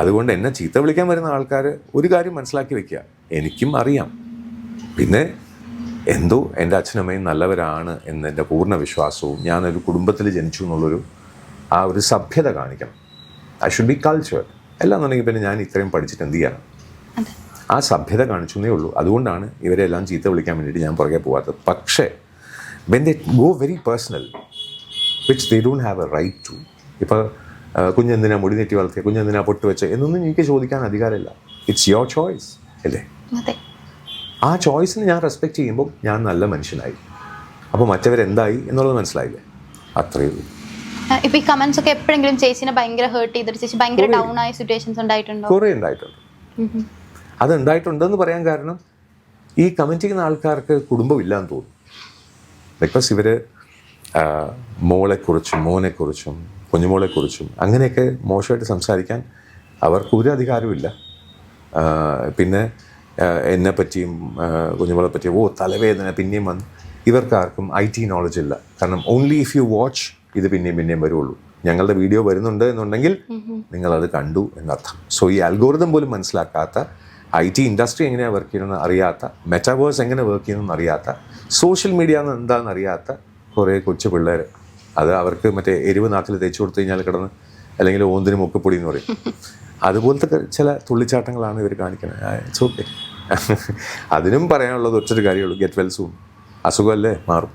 അതുകൊണ്ട് എന്നെ ചീത്ത വിളിക്കാൻ വരുന്ന ആൾക്കാർ ഒരു കാര്യം മനസ്സിലാക്കി വെക്കുക, എനിക്കും അറിയാം. പിന്നെ എന്തോ എൻ്റെ അച്ഛനമ്മയും നല്ലവരാണ് എന്നെൻ്റെ പൂർണ്ണ വിശ്വാസവും ഞാനൊരു കുടുംബത്തിൽ ജനിച്ചു എന്നുള്ളൊരു ആ ഒരു സഭ്യത കാണിക്കണം. I should be cultured. അല്ലാന്നുണ്ടെങ്കിൽ പിന്നെ ഞാൻ ഇത്രയും പഠിച്ചിട്ട് എന്ത് ചെയ്യാനാണ്? ആ സഭ്യത കാണിച്ചെന്നേ ഉള്ളൂ. അതുകൊണ്ടാണ് ഇവരെല്ലാം ചീത്ത വിളിക്കാൻ വേണ്ടിയിട്ട് ഞാൻ പുറകെ പോകാത്തത്. പക്ഷേ when they go very personal which they don't have a right to. ഇപ്പോൾ കുഞ്ഞെന്തിനാ മുടി നെറ്റി വളർത്തിയ, കുഞ്ഞെന്തിനാ പൊട്ട് വെച്ച് എന്നൊന്നും എനിക്ക് ചോദിക്കാൻ അധികാരമില്ല. ഇറ്റ്സ് യുവർ ചോയ്സ് അല്ലേ? ആ ചോയ്സിന് ഞാൻ റെസ്പെക്റ്റ് ചെയ്യുമ്പോൾ ഞാൻ നല്ല മനുഷ്യനായി. അപ്പോൾ മറ്റവരെന്തായി എന്നുള്ളത് മനസ്സിലായില്ലേ? അത്രയേ ഉള്ളൂ. ഇപ്പൊ ഈ കമന്റ്സ് ഒക്കെ എപ്പോഴെങ്കിലും ചേച്ചിനെ ഭയങ്കര ഹേർട്ട് ചെയ്തിട്ട് ചേച്ചി ഭയങ്കര ഡൗൺ ആയ സിറ്റുവേഷൻസ് ഉണ്ടായിട്ടുണ്ടോ? കുറേ ഉണ്ടായിട്ടുണ്ട്. അതുണ്ടായിട്ടുണ്ടെന്ന് പറയാൻ കാരണം ഈ കമൻറ്റ് ചെയ്യുന്ന ആൾക്കാർക്ക് കുടുംബമില്ലാന്ന് തോന്നുന്നു. ബിക്കോസ് ഇവർ മോളെക്കുറിച്ചും മോനെക്കുറിച്ചും കുഞ്ഞുമോളെക്കുറിച്ചും അങ്ങനെയൊക്കെ മോശമായിട്ട് സംസാരിക്കാൻ അവർക്ക് ഒരു അധികാരമില്ല. പിന്നെ എന്നെപ്പറ്റിയും കുഞ്ഞുമോളെ പറ്റിയും തലവേദന പിന്നെയും വന്ന് ഇവർക്കാർക്കും IT നോളജ് ഇല്ല. കാരണം ഓൺലി ഇഫ് യു വാച്ച് ഇത് പിന്നെയും വരുള്ളൂ. ഞങ്ങളുടെ വീഡിയോ വരുന്നുണ്ട് എന്നുണ്ടെങ്കിൽ നിങ്ങളത് കണ്ടു എന്നർത്ഥം. സോ ഈ അൽഗോരിതം പോലും മനസ്സിലാക്കാത്ത, IT ഇൻഡസ്ട്രി എങ്ങനെയാണ് വർക്ക് ചെയ്യുന്നതെന്ന് അറിയാത്ത, മെറ്റാവേഴ്സ് എങ്ങനെ വർക്ക് ചെയ്യുന്നതെന്ന് അറിയാത്ത, സോഷ്യൽ മീഡിയ എന്താണെന്ന് അറിയാത്ത കുറേ കൊച്ചു പിള്ളേർ, അത് അവർക്ക് മറ്റേ എരിവ് നാട്ടിൽ തേച്ച് കൊടുത്തു കഴിഞ്ഞാൽ കിടന്ന് അല്ലെങ്കിൽ ഓന്തിന് മുക്കപ്പൊടി എന്ന് പറയും, അതുപോലത്തെ ചില തുള്ളിച്ചാട്ടങ്ങളാണ് ഇവർ കാണിക്കുന്നത്. It's okay. അതിനും പറയാനുള്ളത് ഒറ്റൊരു കാര്യമുള്ളൂ, ഗെറ്റ് വെൽ സൂൺ. അസുഖമല്ലേ, മാറും.